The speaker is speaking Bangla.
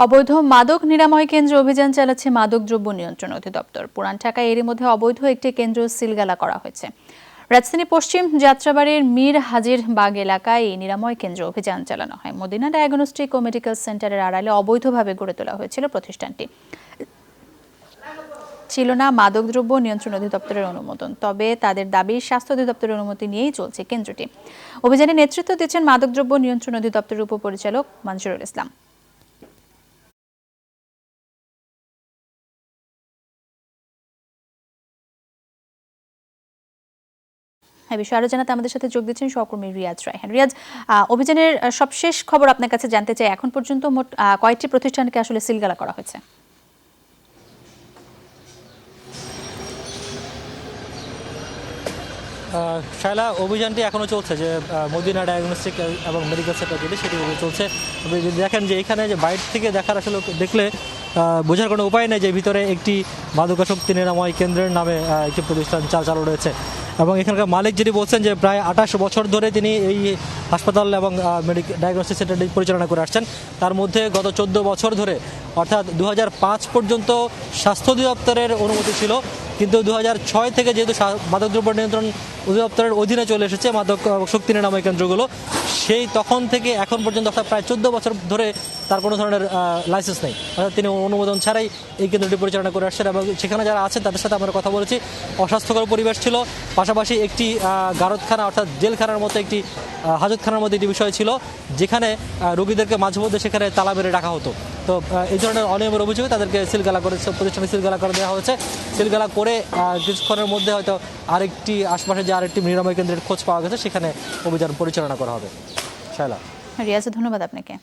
অবৈধ মাদক নিরাময় কেন্দ্রে অভিযান চালাচ্ছে মাদক দ্রব্য নিয়ন্ত্রণ অধিদপ্তর। পুরান ঢাকায় এরই মধ্যে অবৈধ একটি কেন্দ্র সিলগালা করা হয়েছে। রাজধানী পশ্চিম যাত্রাবাড়ির মীর হাজির বাগ এলাকায় এই নিরাময় কেন্দ্রে অভিযান চালানো হয়। মদিনা ডায়াগনস্টিক ও মেডিকেল সেন্টারের আড়ালে অবৈধভাবে গড়ে তোলা হয়েছিল প্রতিষ্ঠানটি। ছিল না মাদকদ্রব্য নিয়ন্ত্রণ অধিদপ্তরের অনুমোদন, তবে তাদের দাবি স্বাস্থ্য অধিদপ্তরের অনুমতি নিয়েই চলছে কেন্দ্রটি। অভিযানে নেতৃত্ব দিচ্ছেন মাদকদ্রব্য নিয়ন্ত্রণ অধিদপ্তরের উপপরিচালক মনজুরুল ইসলাম। হ্যাঁ, বিষয়ে আরো জানাতে আমাদের সাথে যোগ দিচ্ছেন সহকর্মী রিয়াজ রায়হান। রিয়াজ, অভিযানের সবশেষ খবর আপনার কাছে জানতে চাই। এখন পর্যন্ত মোট কয়টি প্রতিষ্ঠানকে আসলে সিলগালা করা হয়েছে? শায়লা, অভিযানটি এখনও চলছে, যে মদিনা ডায়াগনস্টিক এবং মেডিকেল সেন্টার যেটি সেটি চলছে। তবে যদি দেখেন যে এখানে যে বাইরে থেকে দেখার আসলে দেখলে বোঝার কোনো উপায় নেই যে ভিতরে একটি মাদকাসক্তি নিরাময় কেন্দ্রের নামে একটি প্রতিষ্ঠান চালু রয়েছে। এবং এখানকার মালিক যিনি বলছেন যে প্রায় 28 বছর ধরে তিনি এই হাসপাতাল এবং ডায়াগনস্টিক সেন্টারটি পরিচালনা করে আসছেন। তার মধ্যে গত 14 বছর ধরে, অর্থাৎ 2005 পর্যন্ত স্বাস্থ্য অধিদপ্তরের অনুমতি ছিল, কিন্তু 2006 থেকে যেহেতু মাদকদ্রব্য নিয়ন্ত্রণ অধিদপ্তরের অধীনে চলে এসেছে মাদক শক্তি নিরাময় কেন্দ্রগুলো, সেই তখন থেকে এখন পর্যন্ত অর্থাৎ প্রায় 14 বছর ধরে তার কোনো ধরনের লাইসেন্স নেই, অর্থাৎ তিনি অনুমোদন ছাড়াই এই কেন্দ্রটি পরিচালনা করে আসছেন। এবং সেখানে যারা আছেন তাদের সাথে আমরা কথা বলেছি। অস্বাস্থ্যকর পরিবেশ ছিল, পাশাপাশি একটি গারদখানা অর্থাৎ জেলখানার মতো একটি হাজতখানার মধ্যে একটি বিষয় ছিল, যেখানে রোগীদেরকে মাঝে মধ্যে সেখানে তালা মেরে রাখা হতো। তো এই ধরনের অনিয়মের অভিযোগে তাদেরকে সিলগালা করে, প্রতিষ্ঠানে সিলগালা করে দেওয়া হয়েছে। সিলগালা করে কিছুক্ষণের মধ্যে হয়তো আরেকটি আশপাশে যে আরেকটি নিরাময় কেন্দ্রের খোঁজ পাওয়া গেছে, সেখানে অভিযান পরিচালনা করা হবে। শায়লা। রিয়াজ, ধন্যবাদ আপনাকে।